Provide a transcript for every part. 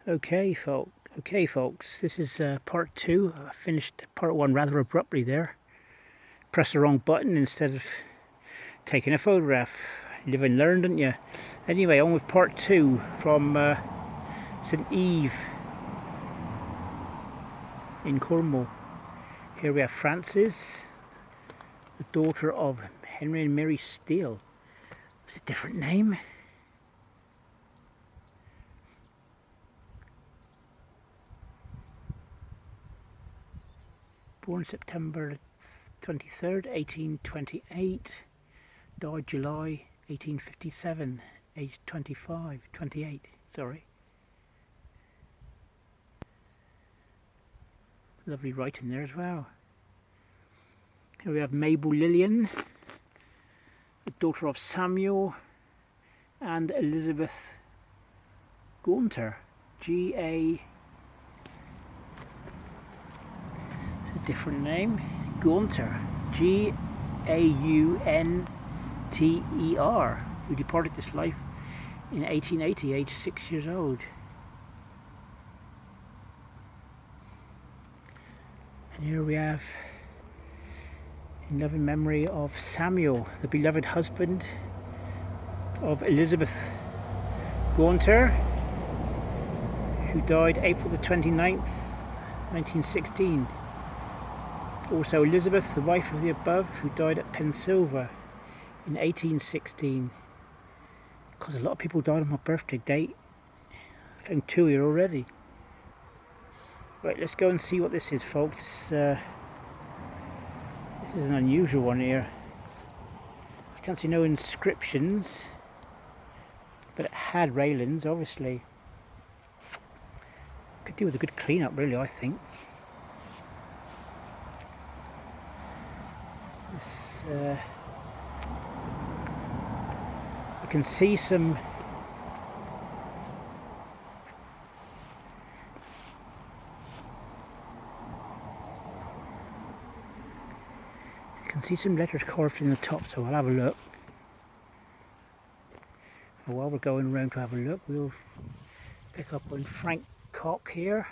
Okay, folks. This is part two. I finished part one rather abruptly there. Pressed the wrong button instead of taking a photograph. Live and learn, didn't you? Anyway, on with part two from St. Eve in Cornwall. Here we have Frances, the daughter of Henry and Mary Steele. It's a different name. Born September 23rd, 1828. Died July 1857. Aged 28, sorry. Lovely writing there as well. Here we have Mabel Lillian, the daughter of Samuel and Elizabeth Gaunter. G-A... It's a different name. Gaunter. G-A-U-N-T-E-R, who departed this life in 1880, aged 6 years old. And here we have, in loving memory of Samuel, the beloved husband of Elizabeth Gaunter, who died April the 29th, 1916. Also Elizabeth, the wife of the above, who died at Pensilva in 1816. Because a lot of people died on my birthday date. I've done 2 here already. Right, let's go and see what this is, folks. This is an unusual one here. I can't see no inscriptions, but it had railings, obviously. Could do with a good clean up, really, I think. This, I can see some letters carved in the top, so I'll have a look. And while we're going around to have a look, we'll pick up on Frank Cock here,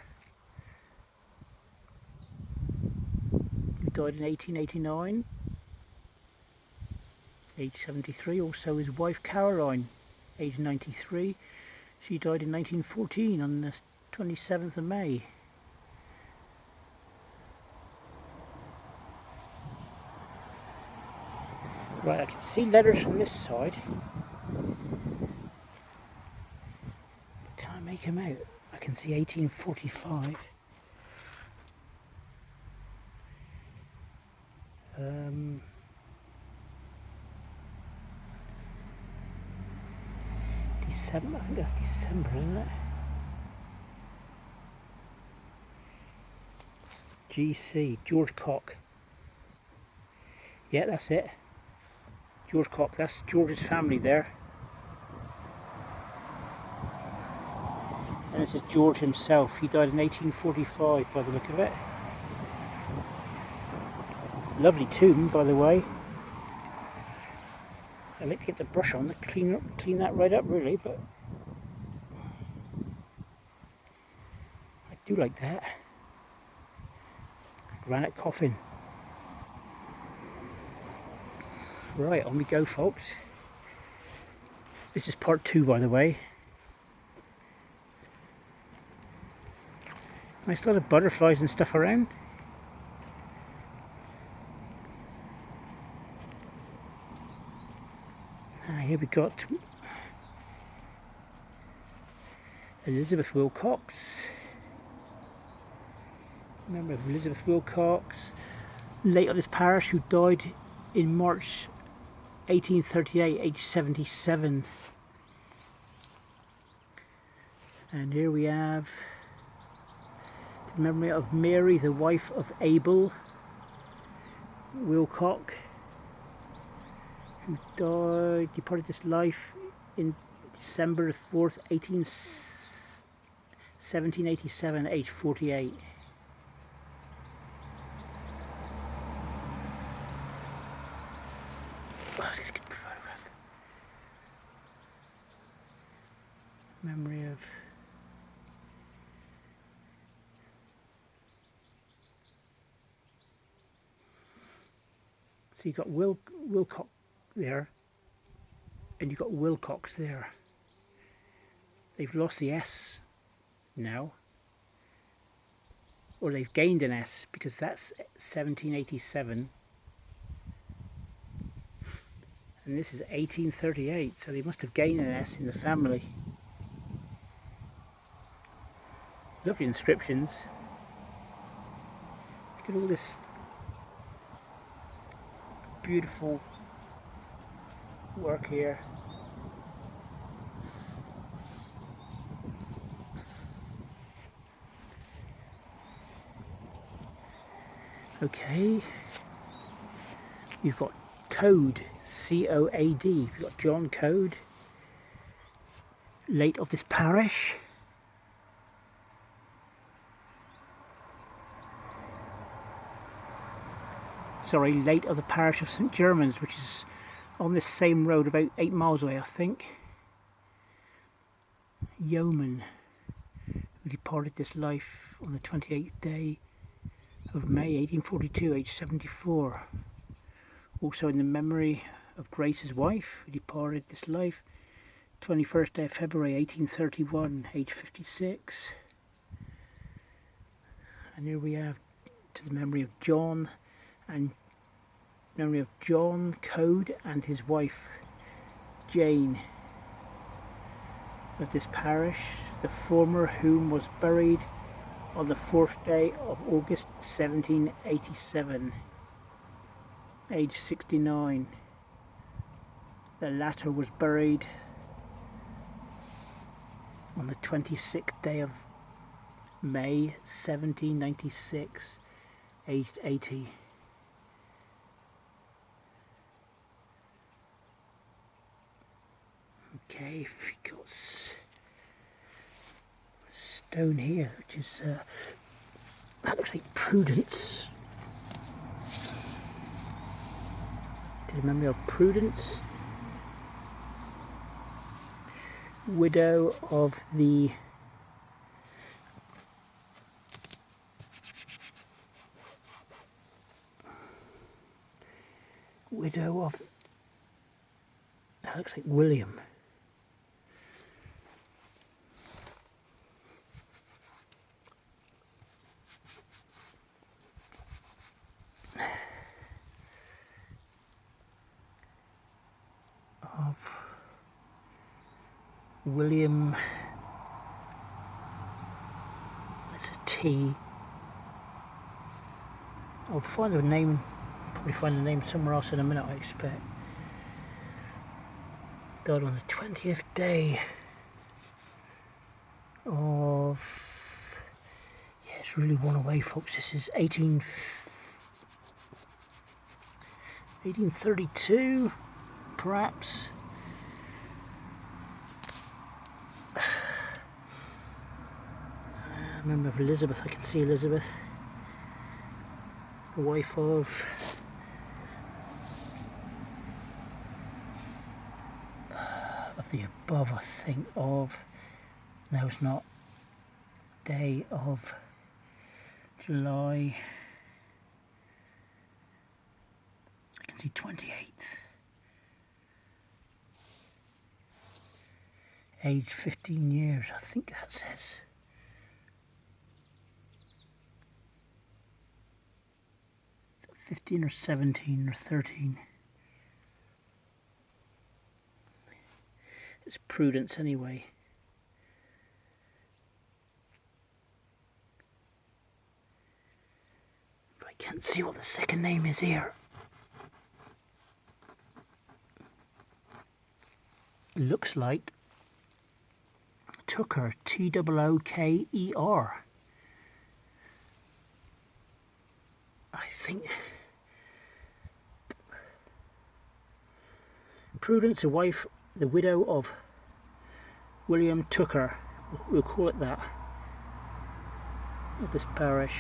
who died in 1889, age 73. Also his wife Caroline, age 93. She died in 1914 on the 27th of May. Right, I can see letters from this side, but can I make them out? I can see 1845. December, I think that's December, isn't it? GC, George Cock. Yeah, that's it. George Cock, that's George's family there. And this is George himself. He died in 1845 by the look of it. Lovely tomb, by the way. I'd like to get the brush on to clean that right up, really, but I do like that. Granite coffin. Right, on we go, folks. This is part two, by the way. Nice lot of butterflies and stuff around. Here we got Elizabeth Wilcox. Remember Elizabeth Wilcox, late of this parish, who died in March 1838, age 77. And here we have the memory of Mary, the wife of Abel Wilcox, who departed this life in December 4th, 1787, age 48. Oh, let's get a good photograph. Memory of So you've got Wilcox there, and you've got Wilcox there. They've lost the S now, or they've gained an S, because that's 1787 and this is 1838, so they must have gained an S in the family. Lovely inscriptions. Look at all this beautiful work here. Okay, you've got Code, C-O-A-D. You've got John Code, late of this parish. Sorry, late of the parish of St. Germans, which is on this same road about 8 miles away, I think. Yeoman, who departed this life on the 28th day of May 1842, aged 74. Also in the memory of Grace's wife, who departed this life 21st day of February 1831, aged 56. And here we have to the memory of John Code and his wife Jane of this parish, the former whom was buried on the 4th day of August 1787, aged 69. The latter was buried on the 26th day of May 1796, aged 80. Okay, we've got stone here, which is that looks like Prudence. To the memory of Prudence, widow of the that looks like William. Of William, it's a T. I'll find a name, probably find the name somewhere else in a minute, I expect. Died on the 20th day of, yeah, it's really one away, folks. This is 1832, perhaps. I remember of Elizabeth, I can see Elizabeth, the wife of the above, I think, of, no it's not, day of July, I can see 28th, age 15 years, I think that says. Is it 15 or 17 or 13? It's Prudence anyway. But I can't see what the second name is here. It looks like Tooker, T-O-O-K-E-R. I think Prudence, a wife, the widow of William Tooker, we'll call it that, of this parish.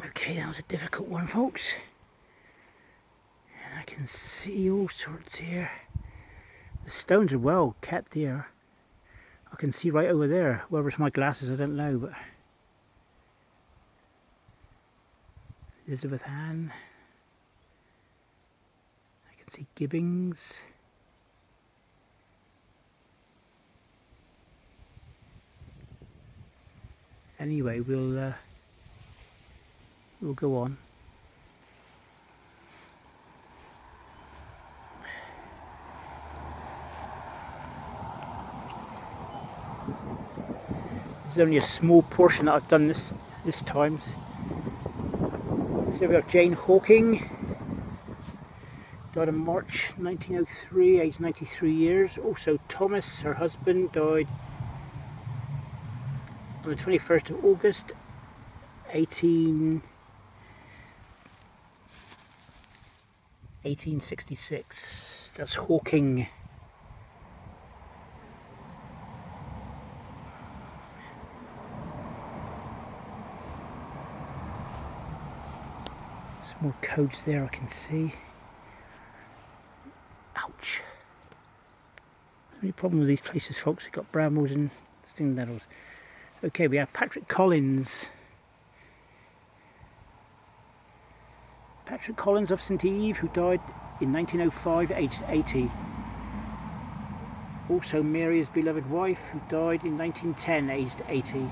Okay, that was a difficult one, folks. And I can see all sorts here. The stones are well kept here. I can see right over there. Whether it's my glasses, I don't know, but Elizabeth Ann. I can see Gibbings. Anyway, we'll go on. This is only a small portion that I've done this time. So we got Jane Hawking, died in March 1903, aged 93 years. Also Thomas, her husband, died on the 21st of August 1866. That's Hawking. Some more codes there I can see. Ouch. The only problem with these places, folks, they've got brambles and sting nettles. Okay, we have Patrick Collins. Patrick Collins of St Eve, who died in 1905, aged 80. Also Mary's beloved wife, who died in 1910, aged 80.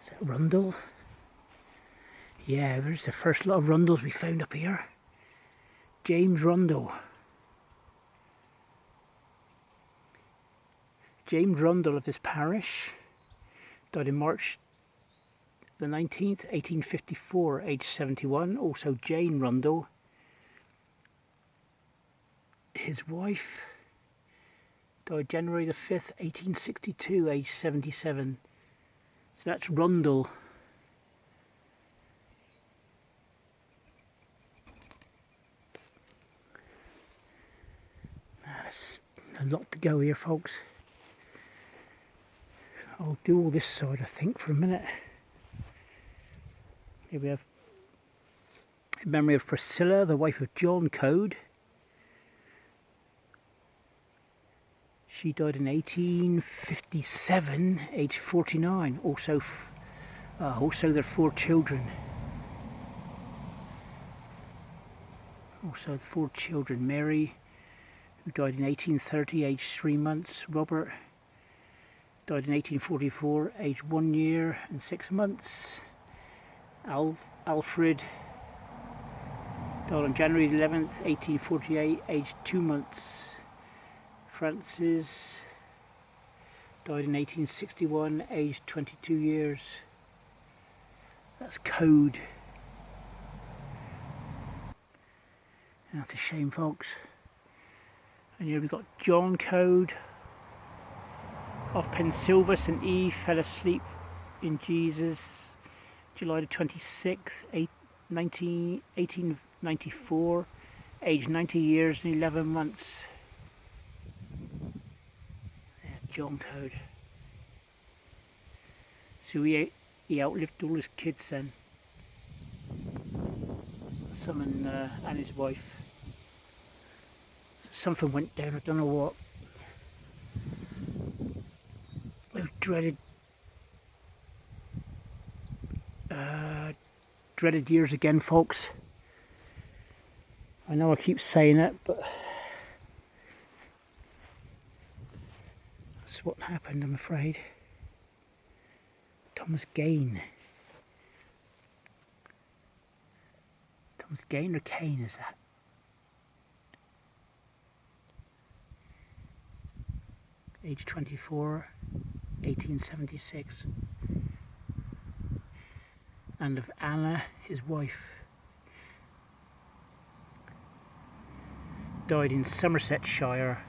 Is that Rundle? Yeah, there's the first lot of Rundles we found up here. James Rundle. James Rundle of this parish died in March the 19th, 1854, aged 71. Also Jane Rundle, his wife, died January the 5th, 1862, aged 77. So that's Rundle. There's a lot to go here, folks. I'll do all this side, I think, for a minute. Here we have in memory of Priscilla, the wife of John Code. She died in 1857, aged 49. Also their 4 children. Also the 4 children. Mary, who died in 1830, aged 3 months. Robert died in 1844, aged 1 year and 6 months. Alfred died on January 11th, 1848, aged 2 months. Francis died in 1861, aged 22 years. That's Code. That's a shame, folks. And here we've got John Code of Pensilva, St Eve, fell asleep in Jesus, July the 26th, 1894, aged 90 years and 11 months. There's John Code. So he outlived all his kids then. Some and his wife. Something went down, I don't know what. Those dreaded years again, folks. I know I keep saying it, but that's what happened, I'm afraid. Thomas Gain. Thomas Gain or Kane, is that? Age 24, 1876. And of Anna, his wife. Died in Somersetshire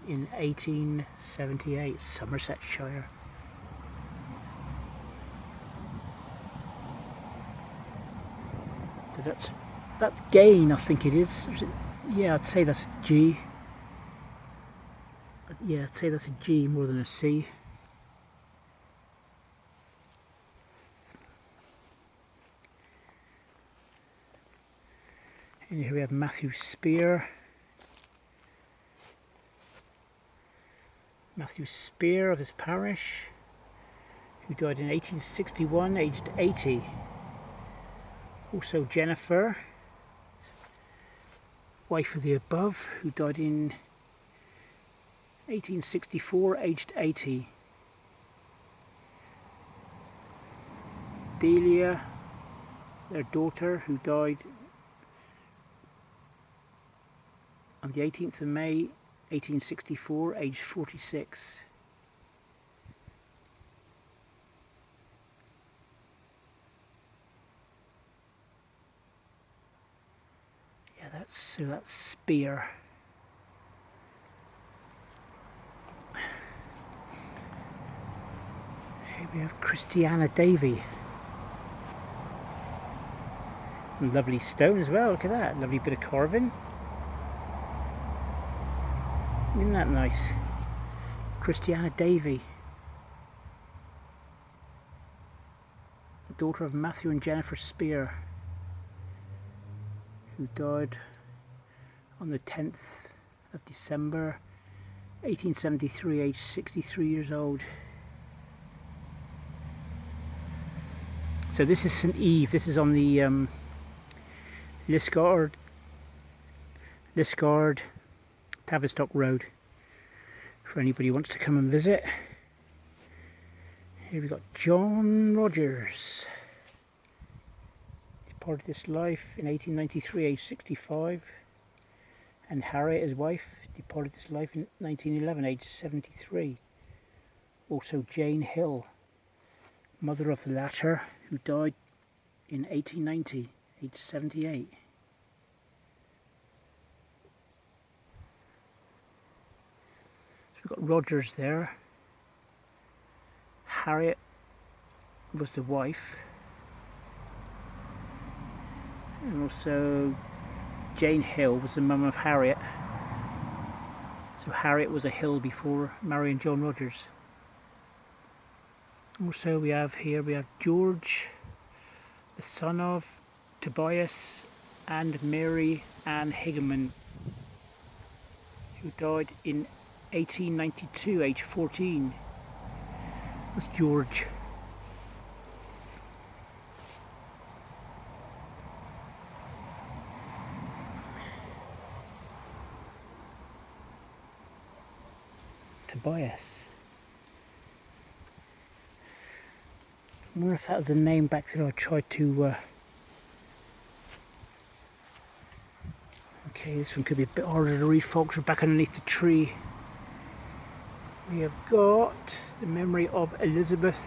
in 1878. Somersetshire. So that's Gain, I think it is. Yeah, I'd say that's a G. Yeah, I'd say that's a G more than a C. And here we have Matthew Spear. Matthew Spear of his parish, who died in 1861, aged 80. Also Jennifer, wife of the above, who died in 1864, aged 80. Delia, their daughter, who died on the 18th of May 1864, aged 46. Yeah, that's Spear. Here we have Christiana Davy. And lovely stone as well, look at that, lovely bit of carving. Isn't that nice? Christiana Davy, daughter of Matthew and Jennifer Spear, who died on the 10th of December 1873, aged 63 years old. So this is St Eve, this is on the Liskeard, Tavistock Road, for anybody who wants to come and visit. Here we got John Rogers. Departed this life in 1893, aged 65. And Harriet, his wife, departed this life in 1911, aged 73. Also Jane Hill, mother of the latter, who died in 1890, aged 78. We've got Rogers there. Harriet was the wife, and also Jane Hill was the mum of Harriet. So Harriet was a Hill before marrying John Rogers. Also we have George, the son of Tobias and Mary Ann Higaman, who died in 1892, age 14. That's George. Tobias. I wonder if that was a name back there. I tried to okay, this one could be a bit harder to read, folks. We're back underneath the tree. We have got the memory of Elizabeth,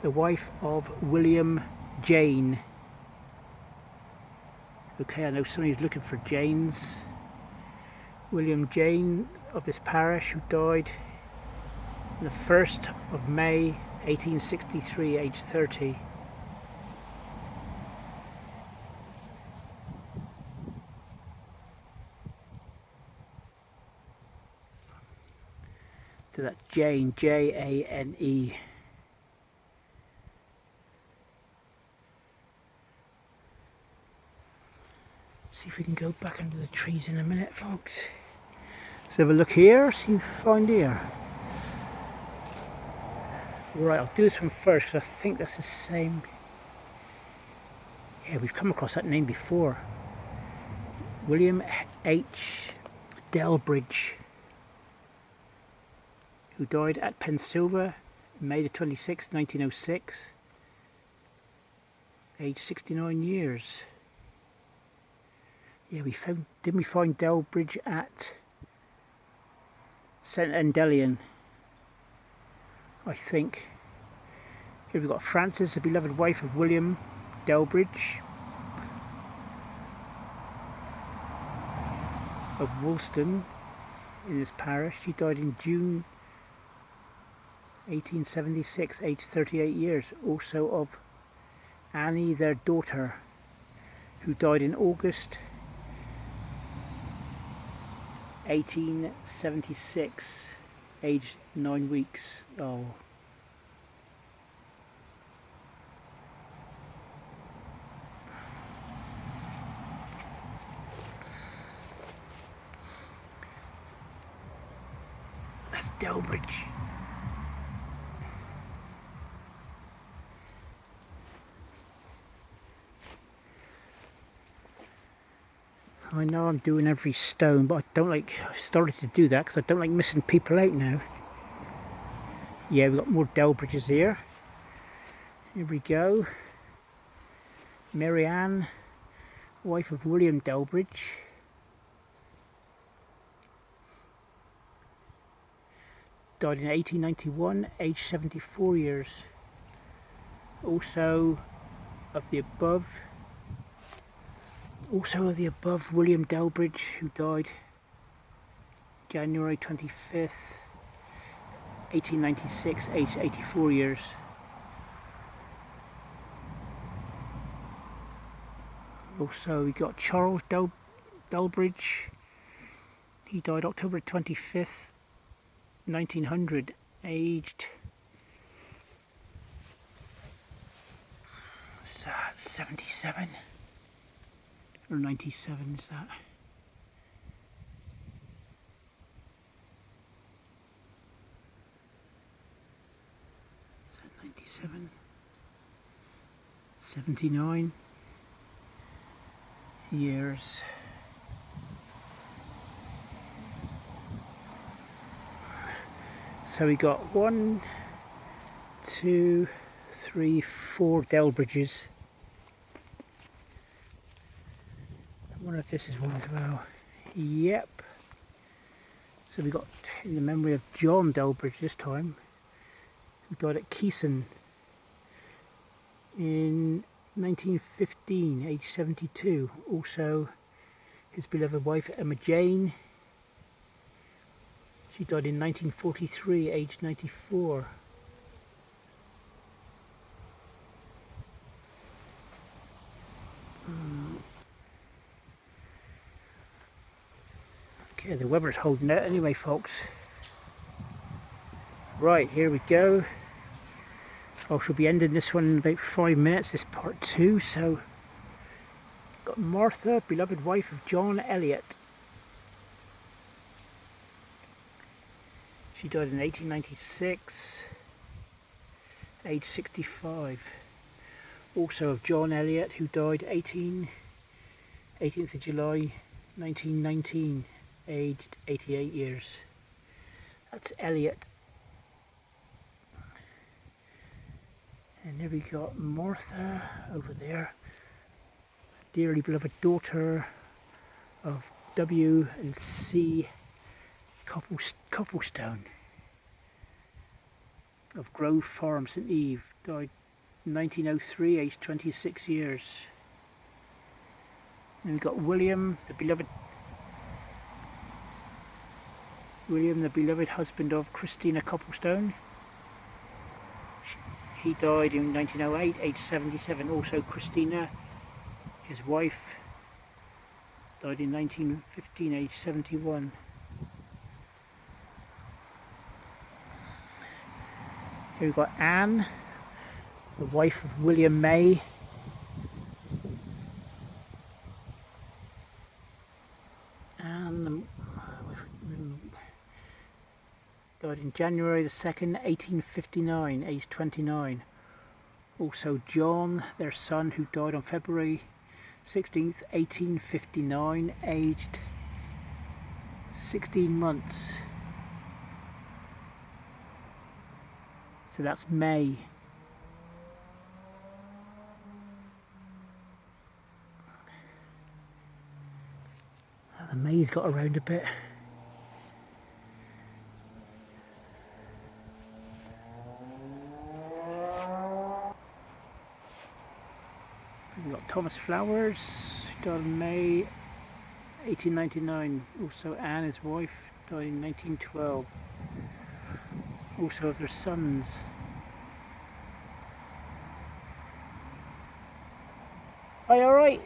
the wife of William Jane. Okay, I know somebody's looking for Janes. William Jane of this parish, who died on the 1st of May 1863, aged 30. So that's Jane, Jane. See if we can go back under the trees in a minute, folks. Let's have a look here, see what we find here. Right, I'll do this one first because I think that's the same. Yeah, we've come across that name before. William H. Delbridge, who died at Pensilva, May the 26th, 1906, aged 69 years. Yeah, didn't we find Delbridge at St Endelion, I think. Here we've got Frances, the beloved wife of William Delbridge of Woolston in this parish. She died in June 1876, aged 38 years. Also of Annie, their daughter, who died in August 1876, aged 9 weeks. Oh. Delbridge. I know I'm doing every stone, but I don't like, I've started to do that because I don't like missing people out now. Yeah, we've got more Delbridges here. Here we go. Mary Ann, wife of William Delbridge. Died in 1891, aged 74 years. Also of the above, William Delbridge, who died January 25th, 1896, aged 84 years. Also we got Charles Delbridge. He died October 25th, 1900, aged 77 or 97 is that? Is that 97? 79 years. So we got 1, 2, 3, 4 Delbridges. I wonder if this is one as well. Yep. So we got in the memory of John Delbridge this time, who died at Keeson in 1915, age 72. Also his beloved wife Emma Jane. She died in 1943, aged 94. Okay, the weather's holding out anyway, folks. Right, here we go. I shall be ending this one in about 5 minutes, this part 2. So, got Martha, beloved wife of John Eliot. She died in 1896, age 65. Also of John Eliot, who died 18th of July 1919, aged 88 years. That's Eliot. And there we got Martha over there, dearly beloved daughter of W and C Copplestone of Grove Farm, St Eve, died in 1903, aged 26 years. And we've got William, the beloved husband of Christina Copplestone. He died in 1908, aged 77. Also Christina, his wife, died in 1915, aged 71. Here we've got Anne, the wife of William May. Anne died in January the 2nd, 1859, aged 29. Also John, their son, who died on February 16th, 1859, aged 16 months. So that's May. The May's got around a bit. We've got Thomas Flowers, died in May 1899. Also Anne, his wife, died in 1912. Also of their sons. Are you alright?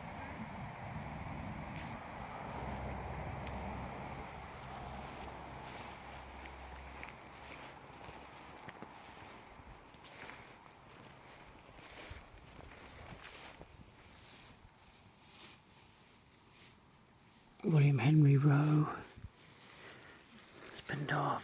William Henry Rowe, Spindorf.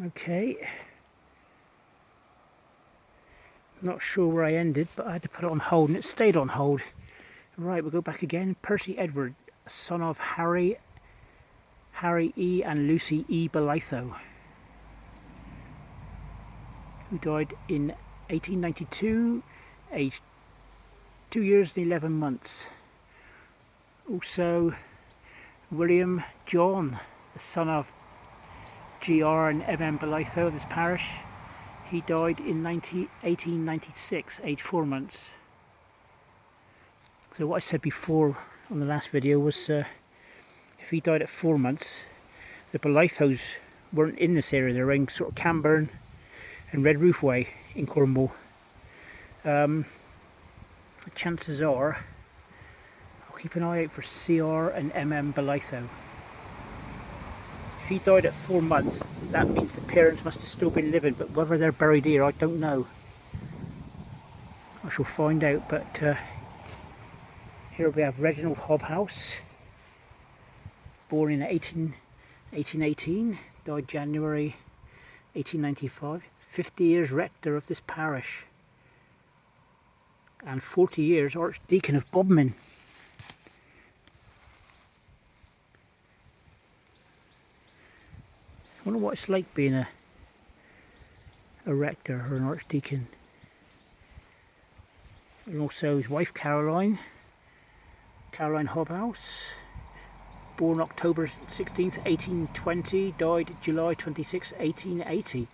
Okay. Not sure where I ended, but I had to put it on hold and it stayed on hold. Right, we'll go back again. Percy Edward, son of Harry E. and Lucy E. Belitho, who died in 1892, aged 2 years and 11 months. Also, William John, the son of G.R. and M.M. Belitho of this parish. He died in 1896, aged 4 months. So what I said before on the last video was if he died at 4 months, the Belithos weren't in this area. They were in sort of Camburn and Red Roof Way in Cornwall. Chances are I'll keep an eye out for CR and MM Belitho. If he died at 4 months, that means the parents must have still been living, but whether they're buried here, I don't know. I shall find out, but here we have Reginald Hobhouse, born in 1818, died January 1895, 50 years rector of this parish, and 40 years Archdeacon of Bodmin. I wonder what it's like being a rector or an archdeacon. And also his wife Caroline Hobhouse, born October 16th, 1820, died July 26, 1880.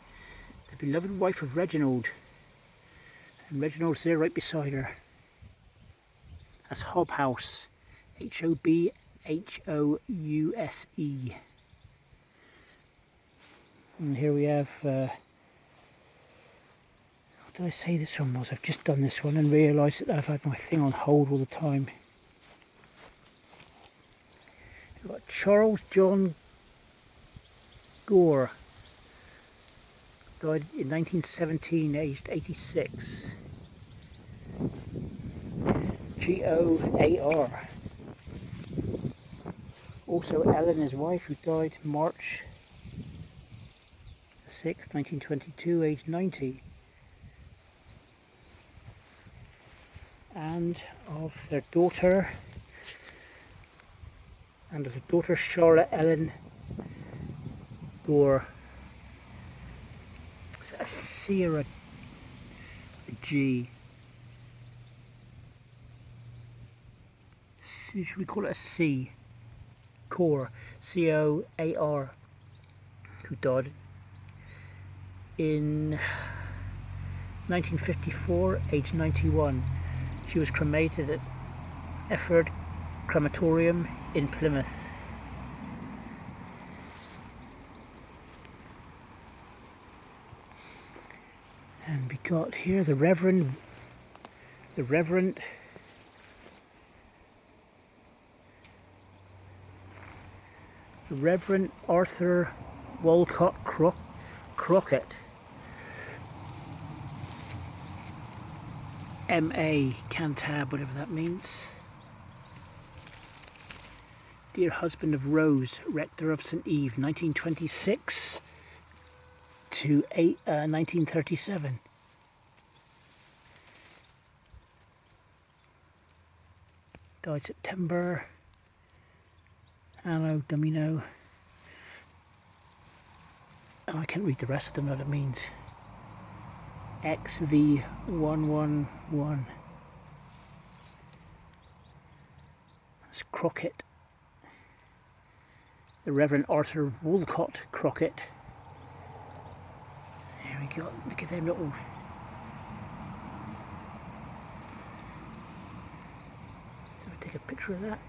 The beloved wife of Reginald. And Reginald's there right beside her. That's Hobhouse, Hobhouse. And here we have, what did I say this one was? I've just done this one and realised that I've had my thing on hold all the time. We've got Charles John Gore, died in 1917, aged 86. G-O-A-R. Also Ellen, his wife, who died March 6th, 1922, aged 90. And of their daughter, Charlotte Ellen Gore. Is that a C or a G? Should we call it a C? Core, C-O-A-R, who died in 1954, aged 91. She was cremated at Efford Crematorium in Plymouth. And we got here the Reverend Arthur Walcott Crockett, M.A. Cantab, whatever that means. Dear husband of Rose, rector of St. Eve, 1926 to 1937. Died September, Anno Domino. Oh, I can't read the rest, I don't know what it means. XV111. That's Crockett. The Reverend Arthur Walcott Crockett. There we go. Look at them little. So I'll take a picture of that.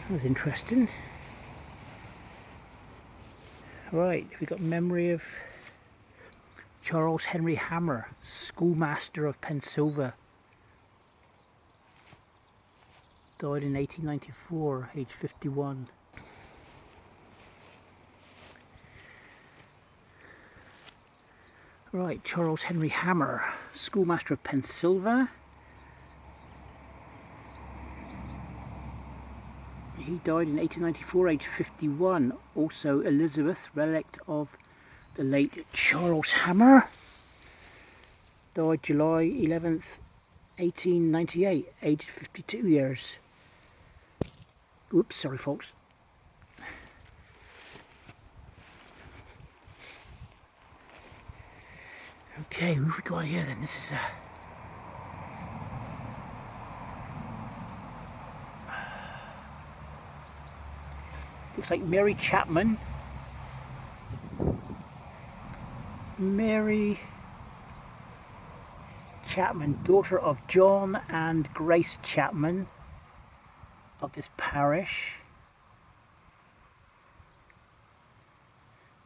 That was interesting. Right, we got memory of Charles Henry Hammer, schoolmaster of Pennsylvania. Died in 1894, age 51. Right, Charles Henry Hammer, schoolmaster of Pennsylvania. He died in 1894, aged 51. Also Elizabeth, relict of the late Charles Hammer, died July 11th, 1898, aged 52 years. Oops, sorry folks. Okay, who have we got here then? This is looks like Mary Chapman. Mary Chapman, daughter of John and Grace Chapman of this parish.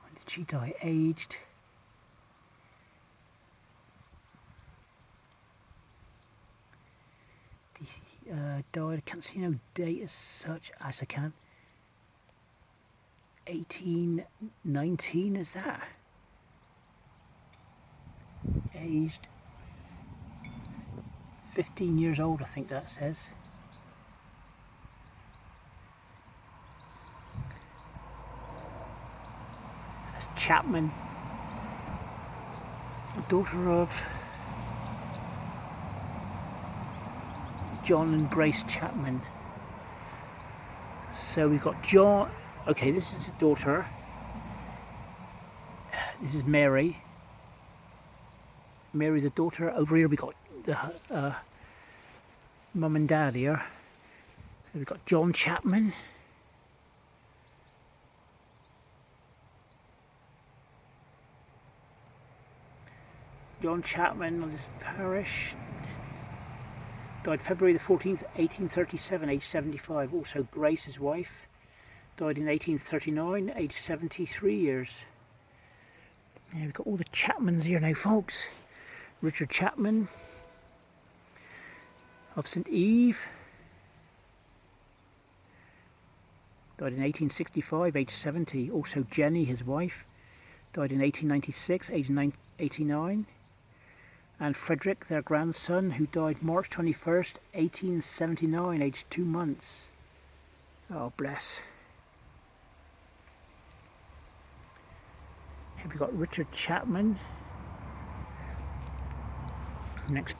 When did she die? Aged died, I can't see no date as such as I can. 1819, is that? Aged 15 years old, I think that says. That's Chapman, daughter of John and Grace Chapman. So we've got John. Okay, this is a daughter. This is Mary. Mary, the daughter. Over here we got the mum and dad here. We've got John Chapman. John Chapman of this parish. Died February the 14th, 1837, aged 75. Also Grace, his wife, died in 1839, aged 73 years. Yeah, we've got all the Chapmans here now, folks. Richard Chapman of St. Eve, died in 1865, aged 70. Also Jenny, his wife, died in 1896, aged 89. And Frederick, their grandson, who died March 21st, 1879, aged 2 months. Oh, bless. Here we've got Richard Chapman next door.